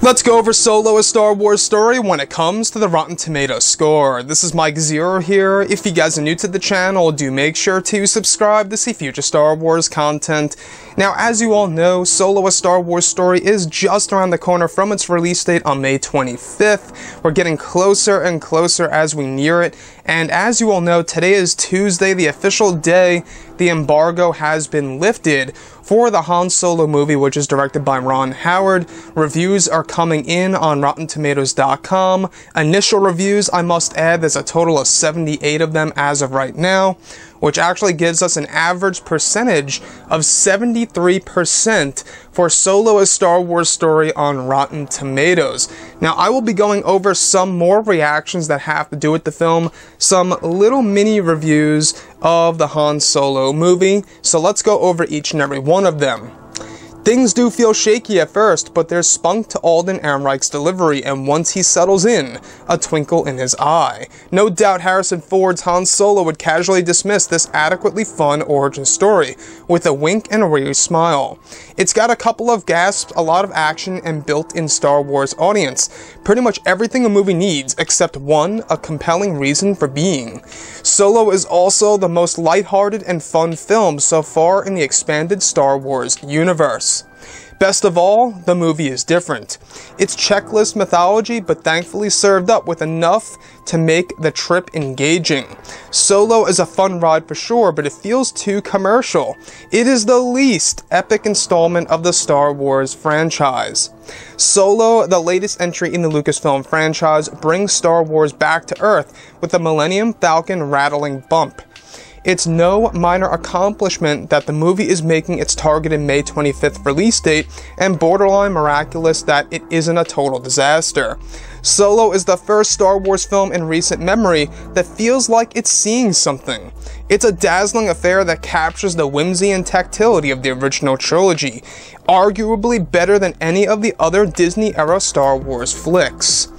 Let's go over Solo: A Star Wars Story when it comes to the Rotten Tomatoes score. This is Mike Zero here. If you guys are new to the channel, do make sure to subscribe to see future Star Wars content. Now, as you all know, Solo: A Star Wars Story is just around the corner from its release date on May 25th. We're getting closer and closer as we near it, and as you all know, today is Tuesday, the official day the embargo has been lifted for the Han Solo movie, which is directed by Ron Howard. Reviews are coming in on RottenTomatoes.com. Initial reviews, I must add, there's a total of 78 of them as of right now, which actually gives us an average percentage of 73% for Solo: A Star Wars Story on Rotten Tomatoes. Now, I will be going over some more reactions that have to do with the film, some little mini reviews of the Han Solo movie, so let's go over each and every one of them. Things do feel shaky at first, but there's spunk to Alden Ehrenreich's delivery, and once he settles in, a twinkle in his eye. No doubt Harrison Ford's Han Solo would casually dismiss this adequately fun origin story, with a wink and a weary smile. It's got a couple of gasps, a lot of action, and built-in Star Wars audience. Pretty much everything a movie needs, except one, a compelling reason for being. Solo is also the most lighthearted and fun film so far in the expanded Star Wars universe. Best of all, the movie is different. It's checklist mythology, but thankfully served up with enough to make the trip engaging. Solo is a fun ride for sure, but it feels too commercial. It is the least epic installment of the Star Wars franchise. Solo, the latest entry in the Lucasfilm franchise, brings Star Wars back to Earth with a Millennium Falcon rattling bump. It's no minor accomplishment that the movie is making its targeted May 25th release date, and borderline miraculous that it isn't a total disaster. Solo is the first Star Wars film in recent memory that feels like it's seeing something. It's a dazzling affair that captures the whimsy and tactility of the original trilogy, arguably better than any of the other Disney-era Star Wars flicks.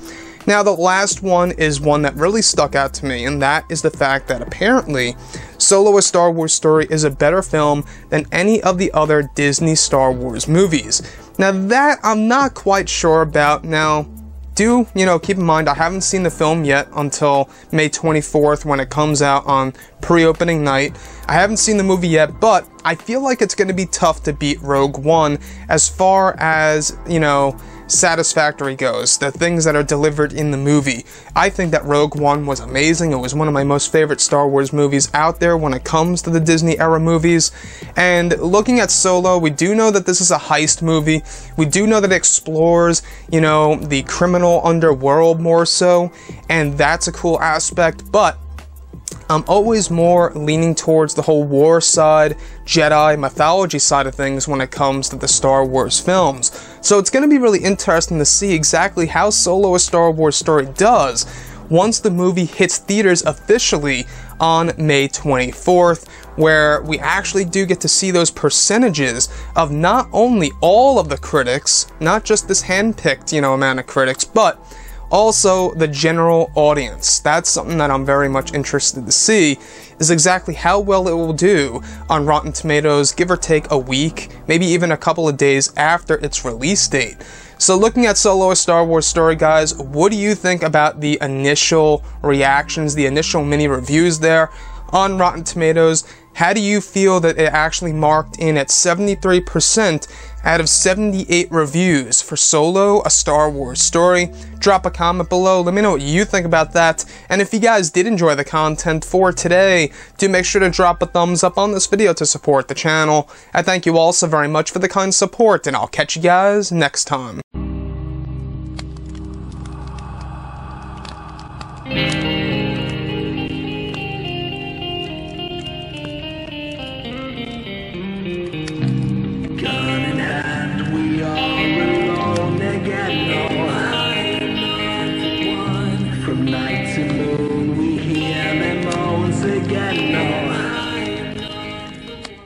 Now, the last one is one that really stuck out to me, and that is the fact that apparently Solo: A Star Wars Story is a better film than any of the other Disney Star Wars movies. Now, that I'm not quite sure about. Now, keep in mind, I haven't seen the film yet until May 24th when it comes out on pre-opening night. I haven't seen the movie yet, but I feel like it's going to be tough to beat Rogue One as far as, satisfactory goes, the things that are delivered in the movie. I think that Rogue One was amazing. It was one of my most favorite Star Wars movies out there when it comes to the Disney era movies. And looking at Solo, we do know that this is a heist movie. We do know that it explores, the criminal underworld more so, and that's a cool aspect, but I'm always more leaning towards the whole war side, Jedi, mythology side of things when it comes to the Star Wars films. So it's going to be really interesting to see exactly how Solo: A Star Wars Story does once the movie hits theaters officially on May 24th, where we actually do get to see those percentages of not only all of the critics, not just this hand-picked, amount of critics, but also the general audience. That's something that I'm very much interested to see, is exactly how well it will do on Rotten Tomatoes, give or take a week, maybe even a couple of days after its release date. So looking at Solo: A Star Wars Story, guys, what do you think about the initial reactions, the initial mini reviews there on Rotten Tomatoes? How do you feel that it actually marked in at 73% out of 78 reviews for Solo: A Star Wars Story? Drop a comment below, let me know what you think about that, and if you guys did enjoy the content for today, do make sure to drop a thumbs up on this video to support the channel. I thank you all so very much for the kind support, and I'll catch you guys next time.